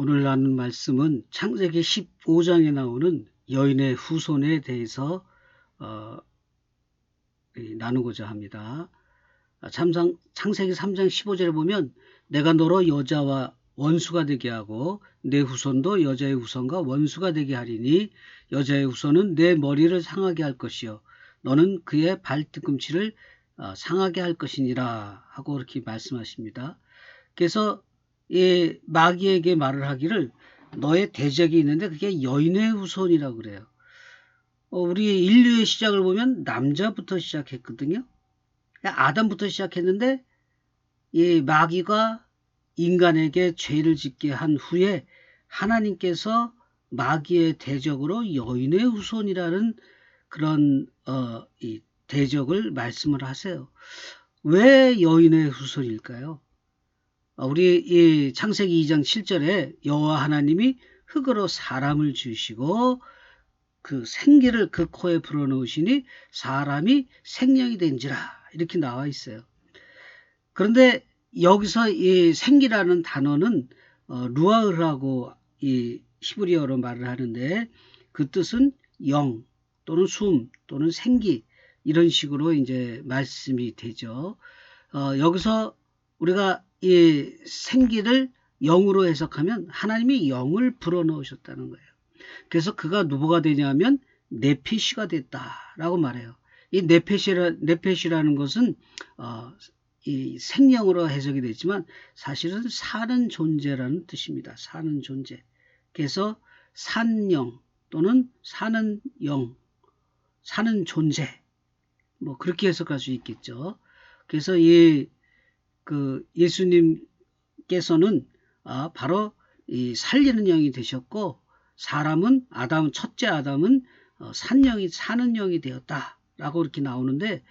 오늘 나눈 말씀은 창세기 15장에 나오는 여인의 후손에 대해서 나누고자 합니다. 창세기 3장 15절에 보면 내가 너로 여자와 원수가 되게 하고 내 후손도 여자의 후손과 원수가 되게 하리니 여자의 후손은 내 머리를 상하게 할 것이요 너는 그의 발뒤꿈치를 상하게 할 것이니라 하고 그렇게 말씀하십니다. 그래서 이 마귀에게 말을 하기를 너의 대적이 있는데 그게 여인의 후손이라고 그래요. 우리 인류의 시작을 보면 남자부터 시작했거든요. 아담부터 시작했는데 이 마귀가 인간에게 죄를 짓게 한 후에 하나님께서 마귀의 대적으로 여인의 후손이라는 그런 이 대적을 말씀을 하세요. 왜 여인의 후손일까요? 우리 이 창세기 2장 7절에 여호와 하나님이 흙으로 사람을 지으시고 그 생기를 그 코에 불어넣으시니 사람이 생명이 된지라 이렇게 나와 있어요. 그런데 여기서 이 생기라는 단어는 루아흐라고 이 히브리어로 말을 하는데 그 뜻은 영 또는 숨 또는 생기 이런 식으로 이제 말씀이 되죠. 여기서 우리가 이 생기를 영으로 해석하면 하나님이 영을 불어넣으셨다는 거예요. 그래서 그가 누구가 되냐면 네피시가 됐다라고 말해요. 이 네페시라는 것은 이 생명으로 해석이 됐지만 사실은 사는 존재라는 뜻입니다. 사는 존재. 그래서 산영 또는 사는 영, 사는 존재. 뭐 그렇게 해석할 수 있겠죠. 그래서 예수님께서는 바로 이 살리는 영이 되셨고 첫째 아담은 산영이 사는 영이 되었다라고 이렇게 나오는데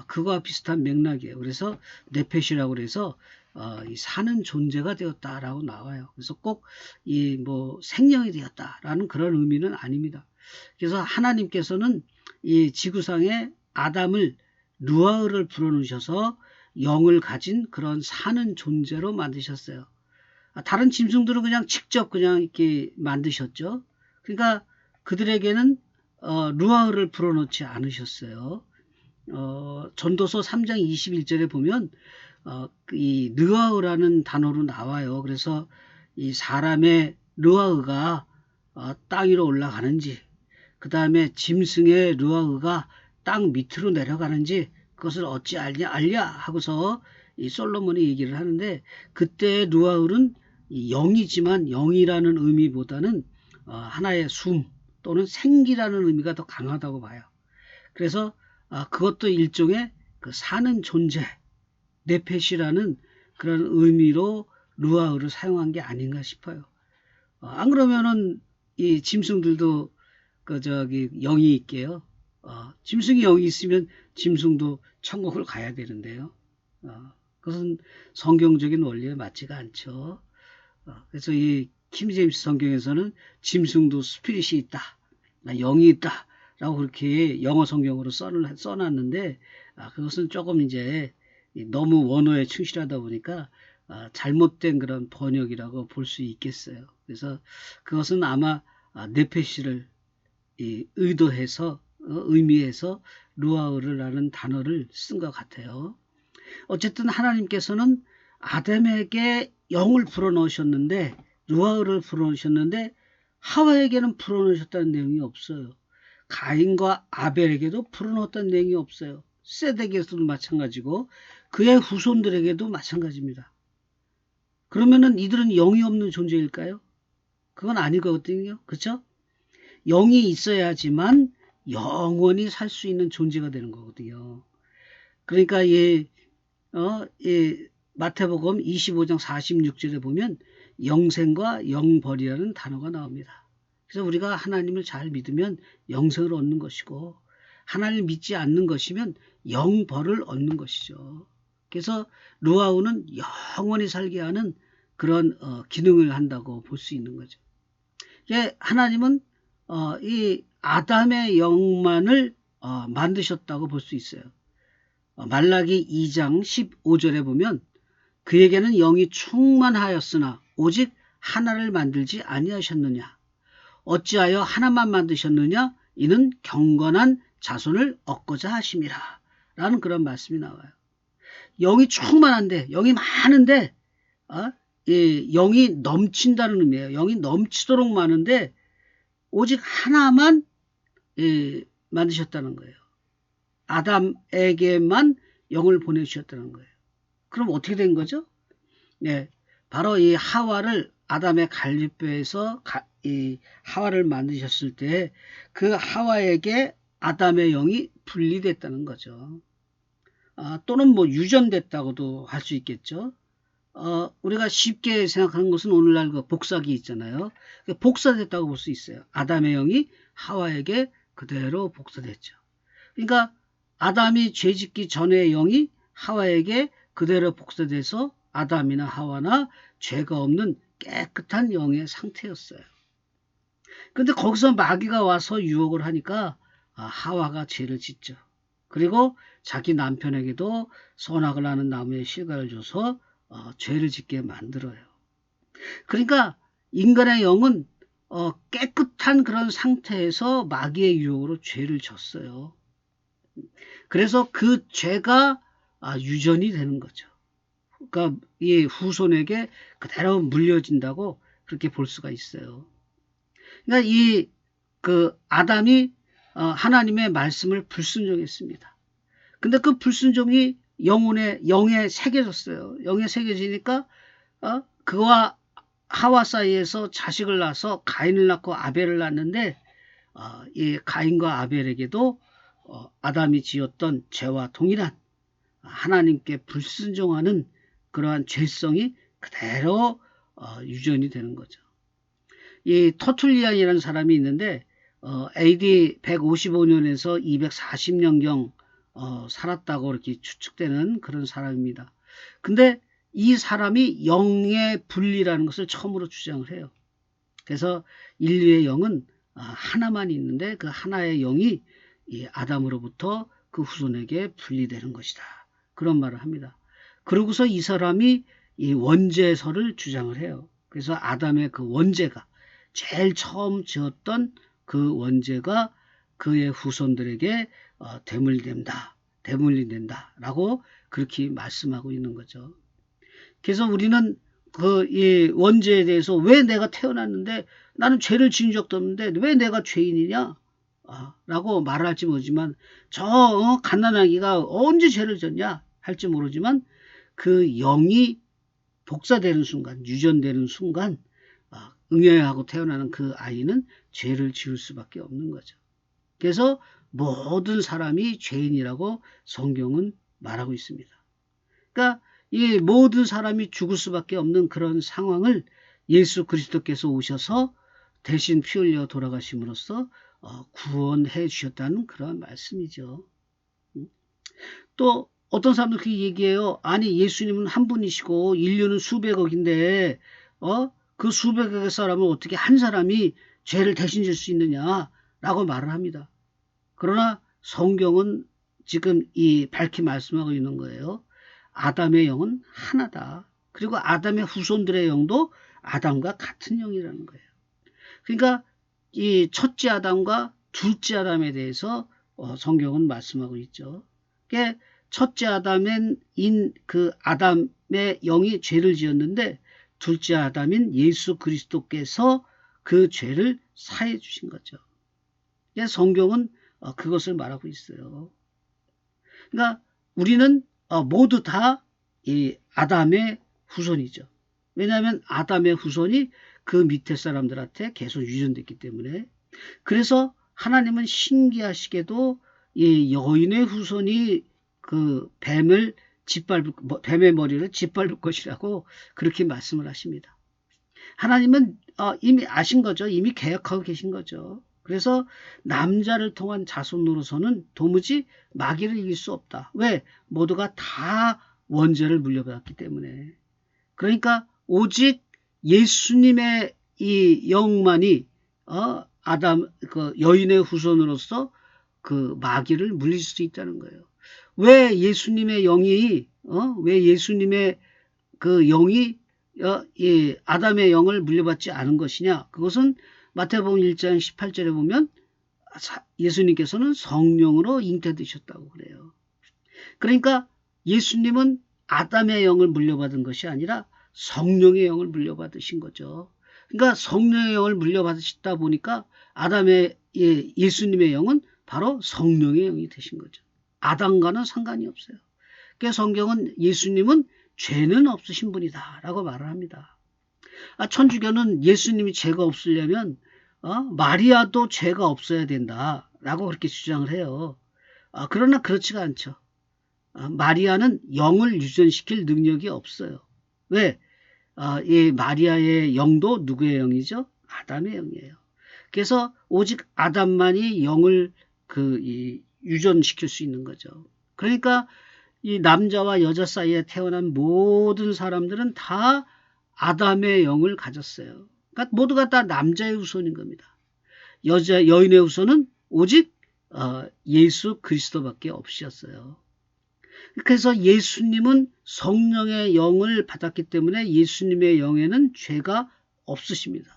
그거와 비슷한 맥락이에요. 그래서 네페시라고 그래서 이 사는 존재가 되었다라고 나와요. 그래서 꼭 이 뭐 생명이 되었다라는 그런 의미는 아닙니다. 그래서 하나님께서는 이 지구상에 아담을 루아흐를 불어넣으셔서 영을 가진 그런 사는 존재로 만드셨어요. 다른 짐승들은 그냥 직접 그냥 이렇게 만드셨죠. 그러니까 그들에게는 루아흐를 불어넣지 않으셨어요. 전도서 3장 21절에 보면 이 르아흐라는 단어로 나와요. 그래서 이 사람의 르아흐가 땅 위로 올라가는지 그 다음에 짐승의 르아흐가 땅 밑으로 내려가는지 그것을 어찌 알냐 하고서 이 솔로몬이 얘기를 하는데 그때 르아흐는 영이지만 영이라는 의미보다는 하나의 숨 또는 생기라는 의미가 더 강하다고 봐요. 그래서 그것도 일종의 그 사는 존재 네페시라는 그런 의미로 르아흐를 사용한 게 아닌가 싶어요. 안 그러면은 이 짐승들도 영이 있게요. 짐승이 영이 있으면 짐승도 천국을 가야 되는데요. 그것은 성경적인 원리에 맞지가 않죠. 그래서 이 킹제임스 성경에서는 짐승도 스피릿이 있다, 영이 있다 라고 그렇게 영어 성경으로 써놨는데 그것은 조금 이제 너무 원어에 충실하다 보니까 잘못된 그런 번역이라고 볼 수 있겠어요. 그래서 그것은 아마 네페시를 의도해서 의미해서 루아흐라는 단어를 쓴 것 같아요. 어쨌든 하나님께서는 아담에게 영을 불어넣으셨는데 루아흐를 불어넣으셨는데 하와에게는 불어넣으셨다는 내용이 없어요. 가인과 아벨에게도 불어넣었다는 내용이 없어요. 셋에게서도 마찬가지고 그의 후손들에게도 마찬가지입니다. 그러면은 이들은 영이 없는 존재일까요? 그건 아니거든요. 그렇죠? 영이 있어야지만 영원히 살 수 있는 존재가 되는 거거든요. 그러니까 마태복음 25장 46절에 보면 영생과 영벌이라는 단어가 나옵니다. 그래서 우리가 하나님을 잘 믿으면 영생을 얻는 것이고 하나님을 믿지 않는 것이면 영벌을 얻는 것이죠. 그래서 루아흐는 영원히 살게 하는 그런 기능을 한다고 볼 수 있는 거죠. 하나님은 이 아담의 영만을 만드셨다고 볼 수 있어요. 말라기 2장 15절에 보면 그에게는 영이 충만하였으나 오직 하나를 만들지 아니하셨느냐? 어찌하여 하나만 만드셨느냐? 이는 경건한 자손을 얻고자 하심이라. 라는 그런 말씀이 나와요. 영이 충만한데, 영이 많은데, 이 영이 넘친다는 의미예요. 영이 넘치도록 많은데 오직 하나만 만드셨다는 거예요. 아담에게만 영을 보내주셨다는 거예요. 그럼 어떻게 된 거죠? 네, 바로 이 하와를 아담의 갈빗뼈에서 이 하와를 만드셨을 때 그 하와에게 아담의 영이 분리됐다는 거죠. 또는 뭐 유전됐다고도 할 수 있겠죠. 우리가 쉽게 생각하는 것은 오늘날 그 복사기 있잖아요. 복사됐다고 볼 수 있어요. 아담의 영이 하와에게 그대로 복사됐죠. 그러니까 아담이 죄짓기 전의 영이 하와에게 그대로 복사돼서 아담이나 하와나 죄가 없는 깨끗한 영의 상태였어요. 근데 거기서 마귀가 와서 유혹을 하니까 하와가 죄를 짓죠. 그리고 자기 남편에게도 선악을 하는 나무의 실과를 줘서 죄를 짓게 만들어요. 그러니까 인간의 영은 깨끗한 그런 상태에서 마귀의 유혹으로 죄를 졌어요. 그래서 그 죄가 유전이 되는 거죠. 그러니까 이 후손에게 그대로 물려진다고 그렇게 볼 수가 있어요. 그러니까 그 아담이 하나님의 말씀을 불순종했습니다. 근데 그 불순종이 영에 새겨졌어요. 영에 새겨지니까 그와 하와 사이에서 자식을 낳아서 가인을 낳고 아벨을 낳았는데 이 가인과 아벨에게도 아담이 지었던 죄와 동일한 하나님께 불순종하는 그러한 죄성이 그대로 유전이 되는 거죠. 이 터툴리안이라는 사람이 있는데 AD 155년에서 240년경 살았다고 이렇게 추측되는 그런 사람입니다. 근데 이 사람이 영의 분리라는 것을 처음으로 주장을 해요. 그래서 인류의 영은 하나만 있는데 그 하나의 영이 이 아담으로부터 그 후손에게 분리되는 것이다. 그런 말을 합니다. 그러고서 이 사람이 이 원죄설을 주장을 해요. 그래서 아담의 그 원죄가 제일 처음 지었던 그 원죄가 그의 후손들에게 대물림된다 라고 그렇게 말씀하고 있는 거죠. 그래서 우리는 이 원죄에 대해서 왜 내가 태어났는데 나는 죄를 지은 적도 없는데 왜 내가 죄인이냐 라고 말할지 모르지만 저 갓난아기가 언제 죄를 졌냐 할지 모르지만 그 영이 복사되는 순간 유전되는 순간 응애하고 태어나는 그 아이는 죄를 지을 수밖에 없는 거죠. 그래서 모든 사람이 죄인이라고 성경은 말하고 있습니다. 그러니까 이 모든 사람이 죽을 수밖에 없는 그런 상황을 예수 그리스도께서 오셔서 대신 피 흘려 돌아가심으로써 구원해 주셨다는 그런 말씀이죠. 또 어떤 사람들 그렇게 얘기해요. 아니 예수님은 한 분이시고 인류는 수백억인데 그 수백억의 사람을 어떻게 한 사람이 죄를 대신 질 수 있느냐라고 말을 합니다. 그러나 성경은 지금 밝히 말씀하고 있는 거예요. 아담의 영은 하나다. 그리고 아담의 후손들의 영도 아담과 같은 영이라는 거예요. 그러니까 이 첫째 아담과 둘째 아담에 대해서 성경은 말씀하고 있죠. 그러니까 첫째 아담인 그 아담의 영이 죄를 지었는데 둘째 아담인 예수 그리스도께서 그 죄를 사해 주신 거죠. 그래서 성경은 그것을 말하고 있어요. 그러니까 우리는 모두 다 이 아담의 후손이죠. 왜냐하면 아담의 후손이 그 밑에 사람들한테 계속 유전됐기 때문에. 그래서 하나님은 신기하시게도 이 여인의 후손이 그 뱀의 머리를 짓밟을 것이라고 그렇게 말씀을 하십니다. 하나님은 이미 아신 거죠. 이미 계획하고 계신 거죠. 그래서 남자를 통한 자손으로서는 도무지 마귀를 이길 수 없다. 왜? 모두가 다 원죄를 물려받았기 때문에. 그러니까 오직 예수님의 이 영만이 그 여인의 후손으로서 그 마귀를 물릴 수 있다는 거예요. 왜 예수님의 영이 왜 예수님의 그 영이 이 아담의 영을 물려받지 않은 것이냐? 그것은 마태복음 1장 18절에 보면 예수님께서는 성령으로 잉태되셨다고 그래요. 그러니까 예수님은 아담의 영을 물려받은 것이 아니라 성령의 영을 물려받으신 거죠. 그러니까 성령의 영을 물려받으시다 보니까 예수님의 영은 바로 성령의 영이 되신 거죠. 아담과는 상관이 없어요. 그러니까 성경은 예수님은 죄는 없으신 분이다 라고 말을 합니다. 천주교는 예수님이 죄가 없으려면 마리아도 죄가 없어야 된다 라고 그렇게 주장을 해요. 그러나 그렇지가 않죠. 마리아는 영을 유전시킬 능력이 없어요. 왜? 이 마리아의 영도 누구의 영이죠? 아담의 영이에요. 그래서 오직 아담만이 영을 유전시킬 수 있는 거죠. 그러니까 이 남자와 여자 사이에 태어난 모든 사람들은 다 아담의 영을 가졌어요. 그러니까 모두가 다 남자의 후손인 겁니다. 여인의 후손은 오직 예수 그리스도밖에 없으셨어요. 그래서 예수님은 성령의 영을 받았기 때문에 예수님의 영에는 죄가 없으십니다.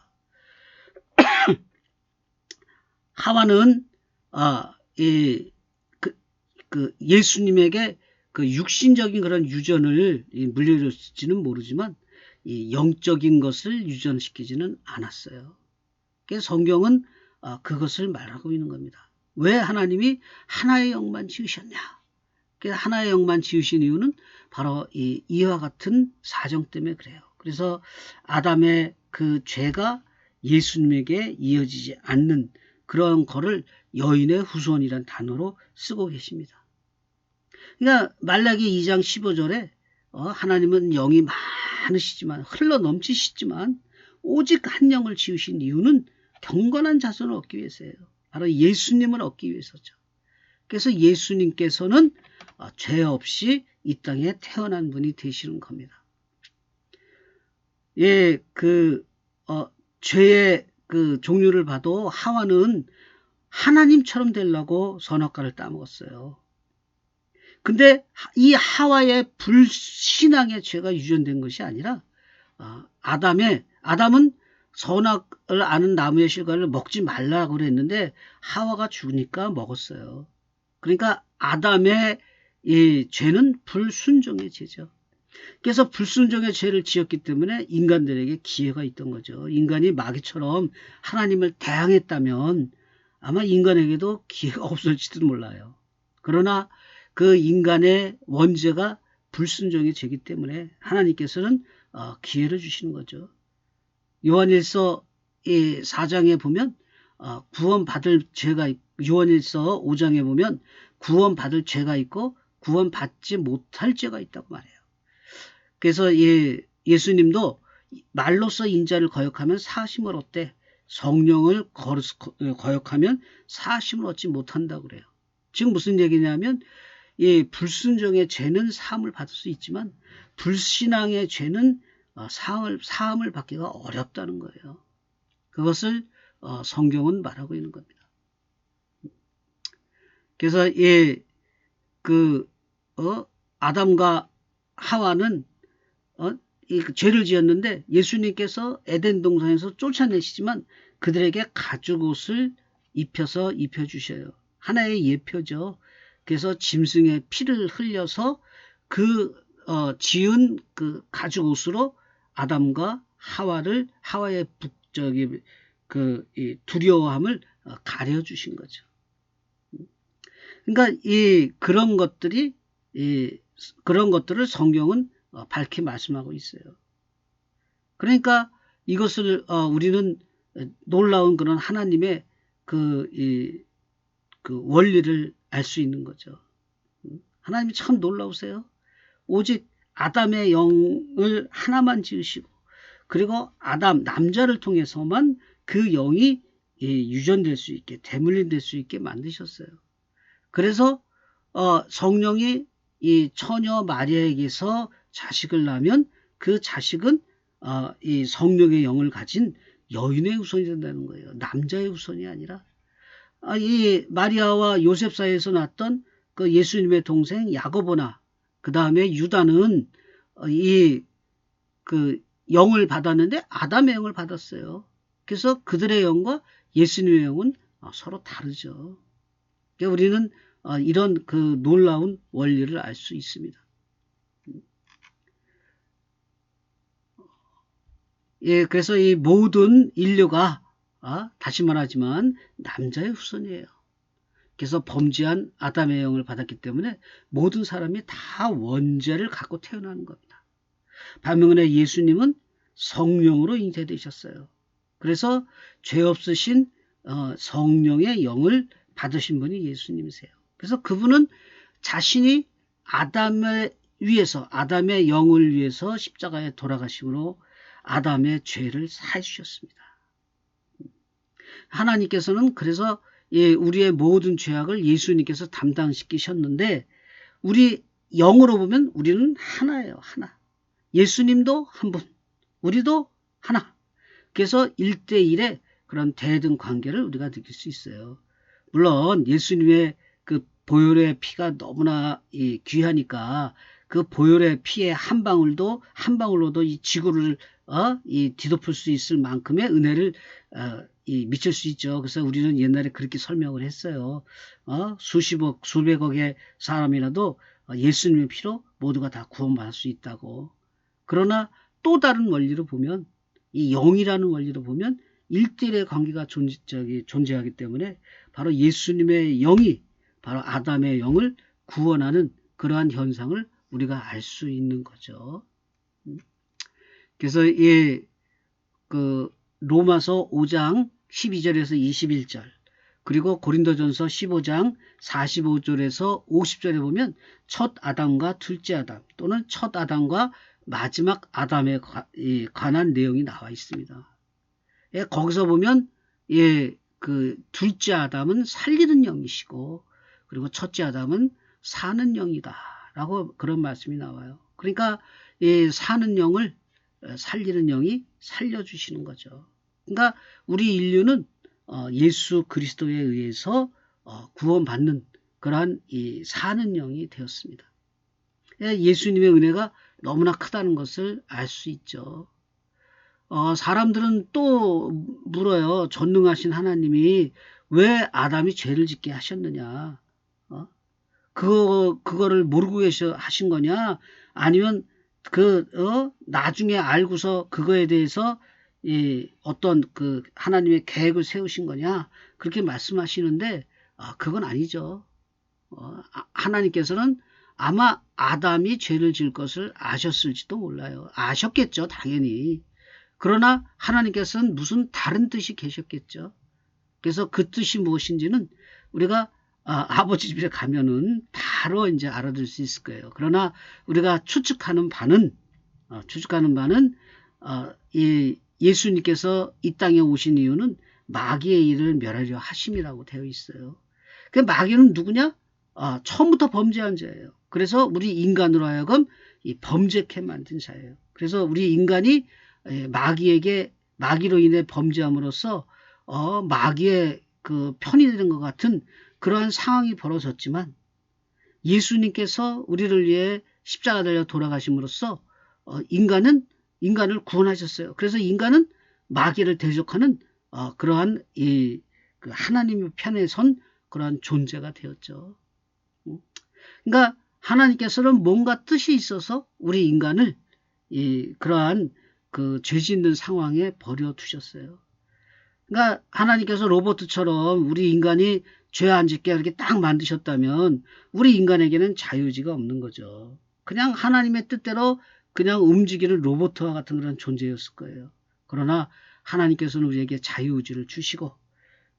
하와는 예수님에게 그 육신적인 그런 유전을 물려줬지는 모르지만 이 영적인 것을 유전시키지는 않았어요. 그래서 성경은 그것을 말하고 있는 겁니다. 왜 하나님이 하나의 영만 지으셨냐? 하나의 영만 지으신 이유는 바로 이와 같은 사정 때문에 그래요. 그래서 아담의 그 죄가 예수님에게 이어지지 않는 그런 거를 여인의 후손이란 단어로 쓰고 계십니다. 그러니까 말라기 2장 15절에 하나님은 영이 많으시지만 흘러 넘치시지만 오직 한 영을 지으신 이유는 경건한 자손을 얻기 위해서예요. 바로 예수님을 얻기 위해서죠. 그래서 예수님께서는 죄 없이 이 땅에 태어난 분이 되시는 겁니다. 죄의 그 종류를 봐도 하와는 하나님처럼 되려고 선악과를 따먹었어요. 근데 이 하와의 불신앙의 죄가 유전된 것이 아니라 아담은 선악을 아는 나무의 실과를 먹지 말라고 그랬는데 하와가 죽으니까 먹었어요. 그러니까 아담의 이 죄는 불순종의 죄죠. 그래서 불순종의 죄를 지었기 때문에 인간들에게 기회가 있던 거죠. 인간이 마귀처럼 하나님을 대항했다면 아마 인간에게도 기회가 없을지도 몰라요. 그러나 그 인간의 원죄가 불순종의 죄이기 때문에 하나님께서는 기회를 주시는 거죠. 요한일서 4장에 보면 구원받을 죄가 요한일서 5장에 보면 구원받을 죄가 있고 구원받지 못할 죄가 있다고 말해요. 그래서 예수님도 말로써 인자를 거역하면 사심을 얻되 성령을 거역하면 사심을 얻지 못한다고 그래요. 지금 무슨 얘기냐면 불순종의 죄는 사함을 받을 수 있지만 불신앙의 죄는 사함을 받기가 어렵다는 거예요. 그것을 성경은 말하고 있는 겁니다. 그래서 아담과 하와는 죄를 지었는데 예수님께서 에덴 동산에서 쫓아내시지만 그들에게 가죽옷을 입혀주셔요. 하나의 예표죠. 그래서 짐승의 피를 흘려서 지은 그 가죽옷으로 아담과 하와의 두려워함을 가려주신 거죠. 그러니까 그런 것들을 성경은 밝히 말씀하고 있어요. 그러니까 이것을 우리는 놀라운 그런 하나님의 그 원리를 알 수 있는 거죠. 하나님이 참 놀라우세요. 오직 아담의 영을 하나만 지으시고 그리고 남자를 통해서만 그 영이 유전될 수 있게 대물림될 수 있게 만드셨어요. 그래서 성령이 이 처녀 마리아에게서 자식을 낳으면 그 자식은 이 성령의 영을 가진 여인의 후손이 된다는 거예요. 남자의 후손이 아니라 이 마리아와 요셉 사이에서 났던 그 예수님의 동생 야고보나 그 다음에 유다는 영을 받았는데 아담의 영을 받았어요. 그래서 그들의 영과 예수님의 영은 서로 다르죠. 그러니까 우리는 이런 그 놀라운 원리를 알 수 있습니다. 예, 그래서 이 모든 인류가 다시 말하지만 남자의 후손이에요. 그래서 범죄한 아담의 영을 받았기 때문에 모든 사람이 다 원죄를 갖고 태어나는 겁니다. 반면에 예수님은 성령으로 잉태되셨어요. 그래서 죄 없으신 성령의 영을 받으신 분이 예수님이세요. 그래서 그분은 자신이 아담의 영을 위해서 십자가에 돌아가심으로 아담의 죄를 사해 주셨습니다. 하나님께서는 그래서 우리의 모든 죄악을 예수님께서 담당시키셨는데 우리 영으로 보면 우리는 하나예요. 하나. 예수님도 한 분, 우리도 하나. 그래서 1대1의 그런 대등 관계를 우리가 느낄 수 있어요. 물론 예수님의 그 보혈의 피가 너무나 귀하니까 그 보혈의 피의 한 방울로도 이 지구를 뒤덮을 수 있을 만큼의 은혜를 미칠 수 있죠. 그래서 우리는 옛날에 그렇게 설명을 했어요. 수십억, 수백억의 사람이라도 예수님의 피로 모두가 다 구원받을 수 있다고. 그러나 또 다른 원리로 보면 이 영이라는 원리로 보면 1대1의 관계가 존재하기 때문에 바로 예수님의 영이 바로 아담의 영을 구원하는 그러한 현상을 우리가 알 수 있는 거죠. 그래서 그 로마서 5장 12절에서 21절 그리고 고린도전서 15장 45절에서 50절에 보면 첫 아담과 둘째 아담 또는 첫 아담과 마지막 아담에 관한 내용이 나와 있습니다. 거기서 보면 그 둘째 아담은 살리는 영이시고 그리고 첫째 아담은 사는 영이다 라고 그런 말씀이 나와요. 그러니까 사는 영을 살리는 영이 살려주시는 거죠. 그러니까 우리 인류는 예수 그리스도에 의해서 구원받는 그러한 사는 영이 되었습니다. 예수님의 은혜가 너무나 크다는 것을 알 수 있죠. 사람들은 또 물어요. 전능하신 하나님이 왜 아담이 죄를 짓게 하셨느냐? 그거를 모르고 하신 거냐? 아니면 나중에 알고서 그거에 대해서 어떤 그 하나님의 계획을 세우신 거냐? 그렇게 말씀하시는데, 그건 아니죠. 하나님께서는 아마 아담이 죄를 지을 것을 아셨을지도 몰라요. 아셨겠죠, 당연히. 그러나 하나님께서는 무슨 다른 뜻이 계셨겠죠. 그래서 그 뜻이 무엇인지는 우리가 아버지 집에 가면은 바로 이제 알아들 수 있을 거예요. 그러나 우리가 추측하는 바는 예수님께서 이 땅에 오신 이유는 마귀의 일을 멸하려 하심이라고 되어 있어요. 그 마귀는 누구냐? 처음부터 범죄한 자예요. 그래서 우리 인간으로 하여금 범죄케 만든 자예요. 그래서 우리 인간이 마귀로 인해 범죄함으로써 마귀의 그 편이 되는 것 같은 그러한 상황이 벌어졌지만 예수님께서 우리를 위해 십자가 달려 돌아가심으로써 인간을 구원하셨어요. 그래서 인간은 마귀를 대적하는 그러한 그 하나님의 편에 선 그러한 존재가 되었죠. 그러니까 하나님께서는 뭔가 뜻이 있어서 우리 인간을 그러한 그 죄 짓는 상황에 버려두셨어요. 그러니까 하나님께서 로봇처럼 우리 인간이 죄 안 짓게 이렇게 딱 만드셨다면 우리 인간에게는 자유의지가 없는 거죠. 그냥 하나님의 뜻대로 그냥 움직이는 로봇과 같은 그런 존재였을 거예요. 그러나 하나님께서는 우리에게 자유의지를 주시고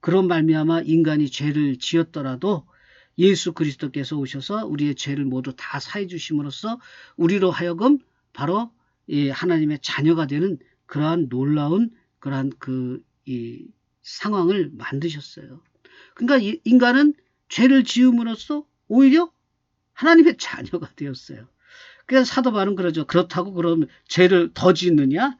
그런 말미암아 인간이 죄를 지었더라도 예수 그리스도께서 오셔서 우리의 죄를 모두 다 사해 주심으로써 우리로 하여금 바로 하나님의 자녀가 되는 그러한 놀라운 그러한 이 상황을 만드셨어요. 그러니까 인간은 죄를 지음으로써 오히려 하나님의 자녀가 되었어요. 그래서 사도 바울은 그러죠. 그렇다고 그럼 죄를 더 짓느냐?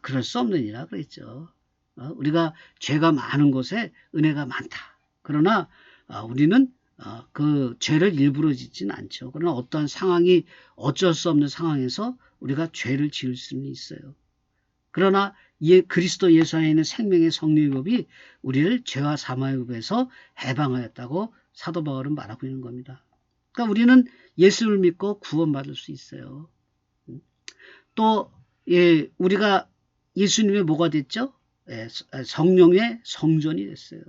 그럴 수 없느니라 그랬죠. 우리가 죄가 많은 곳에 은혜가 많다. 그러나 우리는 그 죄를 일부러 짓지는 않죠. 그러나 어떠한 상황이 어쩔 수 없는 상황에서 우리가 죄를 지을 수는 있어요. 그러나 그리스도 예수 안에 있는 생명의 성령의 법이 우리를 죄와 사망의 법에서 해방하였다고 사도 바울은 말하고 있는 겁니다. 그러니까 우리는 예수를 믿고 구원받을 수 있어요. 또 우리가 예수님의 뭐가 됐죠? 성령의 성전이 됐어요.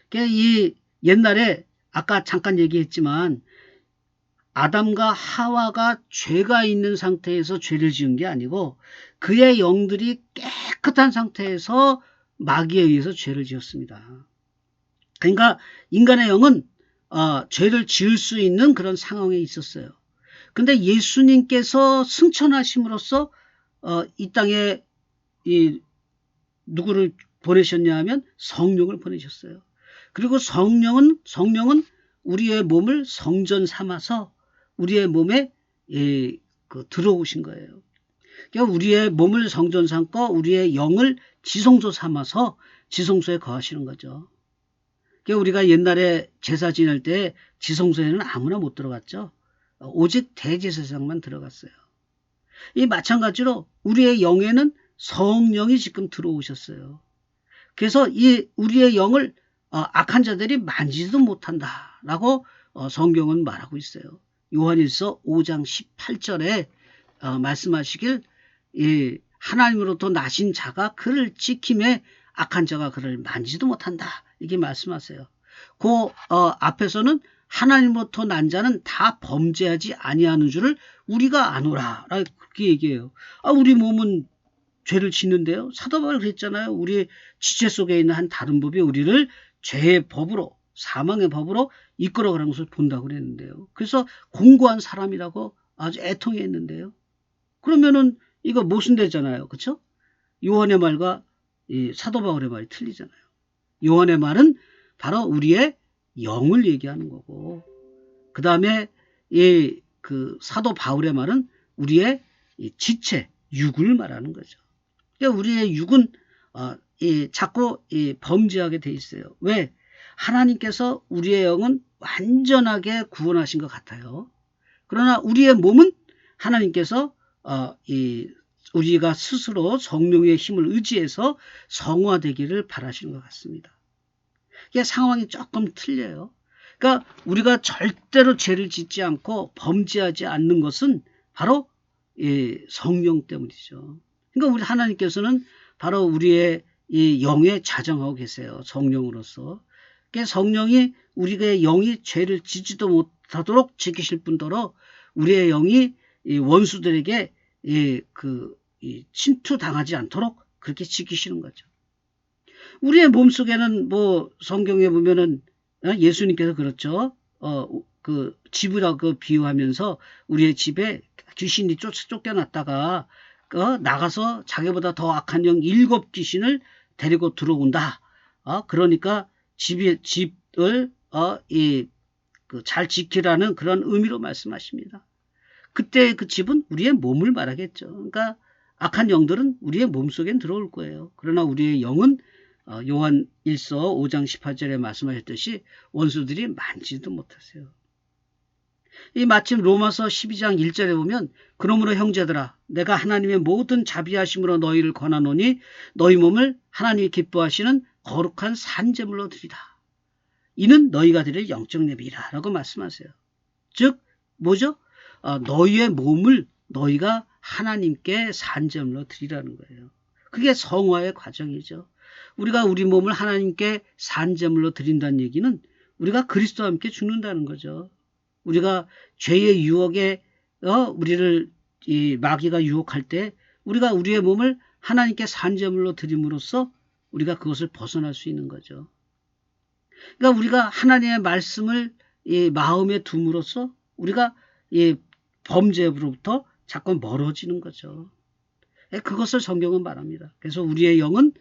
그러니까 이 옛날에 아까 잠깐 얘기했지만 아담과 하와가 죄가 있는 상태에서 죄를 지은 게 아니고 그의 영들이 깨끗한 상태에서 마귀에 의해서 죄를 지었습니다. 그러니까 인간의 영은 죄를 지을 수 있는 그런 상황에 있었어요. 근데 예수님께서 승천하심으로써 이 땅에 누구를 보내셨냐 하면 성령을 보내셨어요. 그리고 성령은 우리의 몸을 성전 삼아서 우리의 몸에 들어오신 거예요. 그러니까 우리의 몸을 성전 삼고 우리의 영을 지성소 삼아서 지성소에 거하시는 거죠. 그러니까 우리가 옛날에 제사 지낼 때 지성소에는 아무나 못 들어갔죠. 오직 대제사장만 들어갔어요. 이 마찬가지로 우리의 영에는 성령이 지금 들어오셨어요. 그래서 이 우리의 영을 악한 자들이 만지지도 못한다라고 성경은 말하고 있어요. 요한일서 5장 18절에 말씀하시길 하나님으로부터 나신 자가 그를 지킴에 악한 자가 그를 만지지도 못한다. 이렇게 말씀하세요. 그 앞에서는 하나님으로부터 난 자는 다 범죄하지 아니하는 줄을 우리가 아노라. 그렇게 얘기해요. 우리 몸은 죄를 짓는데요. 사도 바울이 그랬잖아요. 우리 지체 속에 있는 한 다른 법이 우리를 죄의 법으로 사망의 법으로 이끌어가는 것을 본다고 그랬는데요. 그래서 공고한 사람이라고 아주 애통했는데요. 그러면은 이거 모순되잖아요. 그렇죠? 요한의 말과 이 사도 바울의 말이 틀리잖아요. 요한의 말은 바로 우리의 영을 얘기하는 거고 그 다음에 그 사도 바울의 말은 우리의 지체, 육을 말하는 거죠. 그러니까 우리의 육은 자꾸 범죄하게 돼 있어요. 왜? 하나님께서 우리의 영은 완전하게 구원하신 것 같아요. 그러나 우리의 몸은 하나님께서 우리가 스스로 성령의 힘을 의지해서 성화되기를 바라시는 것 같습니다. 이게 상황이 조금 틀려요. 그러니까 우리가 절대로 죄를 짓지 않고 범죄하지 않는 것은 바로 성령 때문이죠. 그러니까 우리 하나님께서는 바로 우리의 이 영에 자정하고 계세요. 성령으로서. 그러니까 성령이 우리의 영이 죄를 짓지도 못하도록 지키실 뿐더러 우리의 영이 원수들에게 침투당하지 않도록 그렇게 지키시는 거죠. 우리의 몸속에는 뭐 성경에 보면은 예수님께서 그렇죠. 그 집이라고 비유하면서 우리의 집에 귀신이 쫓겨났다가 나가서 자기보다 더 악한 영 7귀신을 데리고 들어온다. 그러니까 집을 잘 지키라는 그런 의미로 말씀하십니다. 그때 그 집은 우리의 몸을 말하겠죠. 그러니까 악한 영들은 우리의 몸속엔 들어올 거예요. 그러나 우리의 영은 요한 1서 5장 18절에 말씀하셨듯이 원수들이 만지도 못하세요. 이 마침 로마서 12장 1절에 보면 그러므로 형제들아 내가 하나님의 모든 자비하심으로 너희를 권하노니 너희 몸을 하나님이 기뻐하시는 거룩한 산제물로 드리라. 이는 너희가 드릴 영적 예배이라 라고 말씀하세요. 즉 뭐죠? 너희의 몸을 너희가 하나님께 산제물로 드리라는 거예요. 그게 성화의 과정이죠. 우리가 우리 몸을 하나님께 산제물로 드린다는 얘기는 우리가 그리스도와 함께 죽는다는 거죠. 우리가 죄의 유혹에 우리를 이 마귀가 유혹할 때 우리가 우리의 몸을 하나님께 산제물로 드림으로써 우리가 그것을 벗어날 수 있는 거죠. 그러니까 우리가 하나님의 말씀을 이 마음에 둠으로써 우리가 이 범죄로부터 자꾸 멀어지는 거죠. 그것을 성경은 말합니다. 그래서 우리의 영은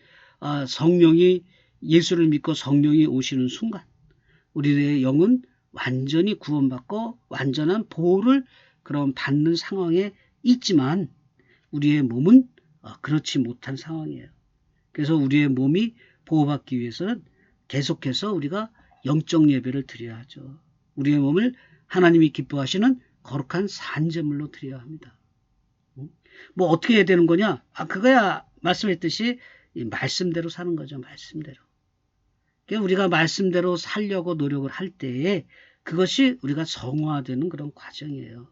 성령이 예수를 믿고 성령이 오시는 순간 우리의 영은 완전히 구원받고 완전한 보호를 그럼 받는 상황에 있지만 우리의 몸은 그렇지 못한 상황이에요. 그래서 우리의 몸이 보호받기 위해서는 계속해서 우리가 영적 예배를 드려야 하죠. 우리의 몸을 하나님이 기뻐하시는 거룩한 산제물로 드려야 합니다. 뭐 어떻게 해야 되는 거냐? 그거야 말씀했듯이 이 말씀대로 사는 거죠. 말씀대로. 그러니까 우리가 말씀대로 살려고 노력을 할 때에 그것이 우리가 성화되는 그런 과정이에요.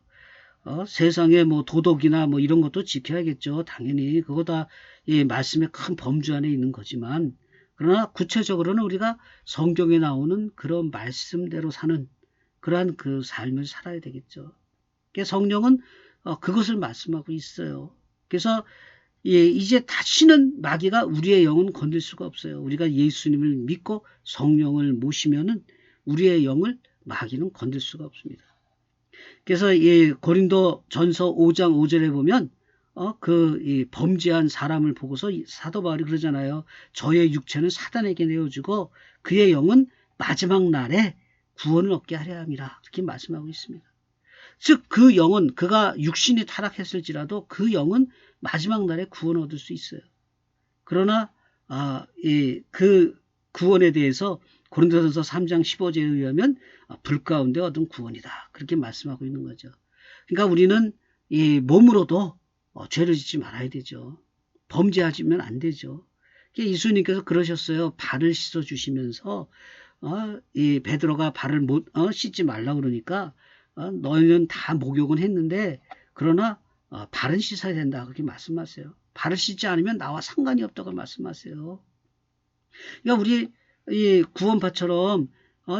세상에 뭐 도덕이나 뭐 이런 것도 지켜야겠죠. 당연히 그거 다 이 말씀의 큰 범주 안에 있는 거지만, 그러나 구체적으로는 우리가 성경에 나오는 그런 말씀대로 사는 그러한 그 삶을 살아야 되겠죠. 그러니까 성령은 그것을 말씀하고 있어요. 그래서 이제 다시는 마귀가 우리의 영은 건들 수가 없어요. 우리가 예수님을 믿고 성령을 모시면은 우리의 영을 마귀는 건들 수가 없습니다. 그래서 이 고린도 전서 5장 5절에 보면 이 범죄한 사람을 보고서 사도 바울이 그러잖아요. 저의 육체는 사단에게 내어주고 그의 영은 마지막 날에 구원을 얻게 하려 함이라. 그렇게 말씀하고 있습니다. 즉 그 영은 그가 육신이 타락했을지라도 그 영은 마지막 날에 구원을 얻을 수 있어요. 그러나 그 구원에 대해서 고린도전서 3장 15절에 의하면 불 가운데 얻은 구원이다. 그렇게 말씀하고 있는 거죠. 그러니까 우리는 이 몸으로도 죄를 짓지 말아야 되죠. 범죄하시면 안 되죠. 예수님께서 그러셨어요. 발을 씻어 주시면서 이 베드로가 발을 못 씻지 말라고 그러니까 너희는 다 목욕은 했는데 그러나 발은 씻어야 된다. 그렇게 말씀하세요. 발을 씻지 않으면 나와 상관이 없다고 말씀하세요. 그러니까 우리 이 구원파처럼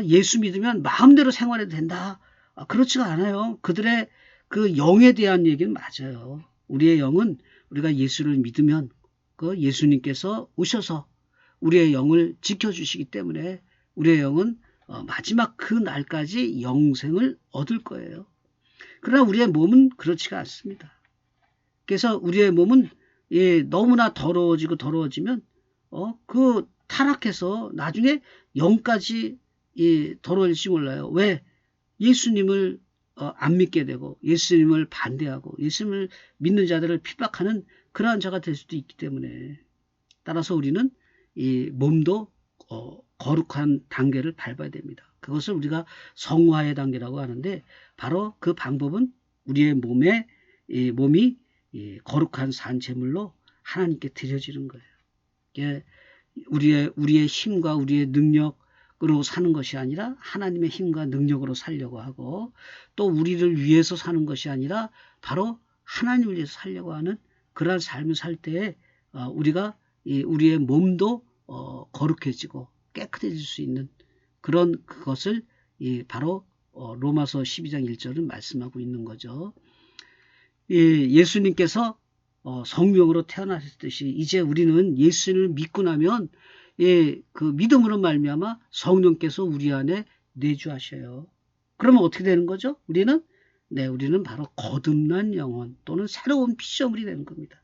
예수 믿으면 마음대로 생활해도 된다. 그렇지가 않아요. 그들의 그 영에 대한 얘기는 맞아요. 우리의 영은 우리가 예수를 믿으면 그 예수님께서 오셔서 우리의 영을 지켜주시기 때문에 우리의 영은 마지막 그 날까지 영생을 얻을 거예요. 그러나 우리의 몸은 그렇지가 않습니다. 그래서 우리의 몸은 너무나 더러워지면 그 타락해서 나중에 영까지 더러워질지 몰라요. 왜? 예수님을 안 믿게 되고 예수님을 반대하고 예수님을 믿는 자들을 핍박하는 그러한 자가 될 수도 있기 때문에, 따라서 우리는 이 몸도 거룩한 단계를 밟아야 됩니다. 그것을 우리가 성화의 단계라고 하는데 바로 그 방법은 우리의 몸이 거룩한 산제물로 하나님께 드려지는 거예요. 우리의 힘과 우리의 능력으로 사는 것이 아니라 하나님의 힘과 능력으로 살려고 하고, 또 우리를 위해서 사는 것이 아니라 바로 하나님을 위해서 살려고 하는 그러한 삶을 살 때에 우리가 우리의 몸도 거룩해지고 깨끗해질 수 있는 그런 그것을 바로 로마서 12장 1절은 말씀하고 있는 거죠. 예수님께서 성령으로 태어나셨듯이 이제 우리는 예수를 믿고 나면 그 믿음으로 말미암아 성령께서 우리 안에 내주하셔요. 그러면 어떻게 되는 거죠? 우리는 바로 거듭난 영혼 또는 새로운 피조물이 되는 겁니다.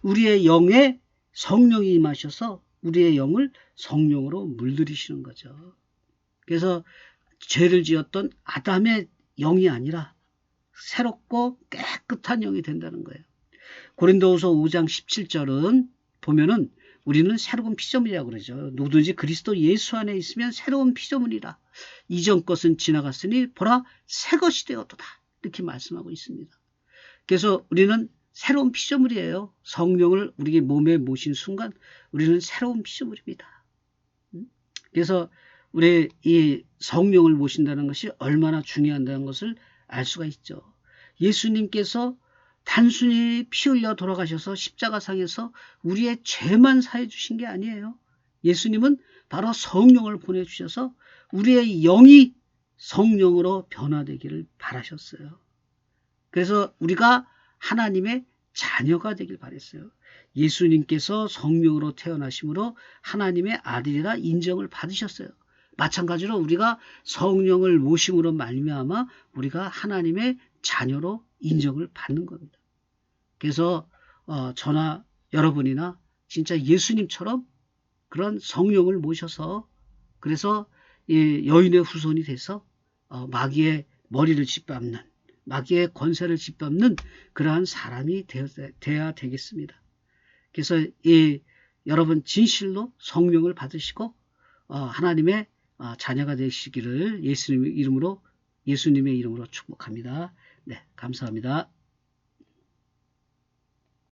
우리의 영에 성령이 임하셔서 우리의 영을 성령으로 물들이시는 거죠. 그래서 죄를 지었던 아담의 영이 아니라 새롭고 깨끗한 영이 된다는 거예요. 고린도후서 5장 17절은 보면은 우리는 새로운 피조물이라고 그러죠. 누구든지 그리스도 예수 안에 있으면 새로운 피조물이라. 이전 것은 지나갔으니 보라 새 것이 되었도다. 이렇게 말씀하고 있습니다. 그래서 우리는 새로운 피조물이에요. 성령을 우리 몸에 모신 순간 우리는 새로운 피조물입니다. 그래서 우리 이 성령을 모신다는 것이 얼마나 중요하다는 것을 알 수가 있죠. 예수님께서 단순히 피 흘려 돌아가셔서 십자가상에서 우리의 죄만 사해 주신 게 아니에요. 예수님은 바로 성령을 보내주셔서 우리의 영이 성령으로 변화되기를 바라셨어요. 그래서 우리가 하나님의 자녀가 되길 바랬어요. 예수님께서 성령으로 태어나심으로 하나님의 아들이라 인정을 받으셨어요. 마찬가지로 우리가 성령을 모심으로 말미암아 우리가 하나님의 자녀로 인정을 받는 겁니다. 그래서 저나 여러분이나 진짜 예수님처럼 그런 성령을 모셔서 그래서 여인의 후손이 돼서 마귀의 머리를 짓밟는, 마귀의 권세를 짓밟는 그러한 사람이 되어야 되겠습니다. 그래서 여러분 진실로 성령을 받으시고 하나님의 자녀가 되시기를 예수님의 이름으로 축복합니다. 네, 감사합니다.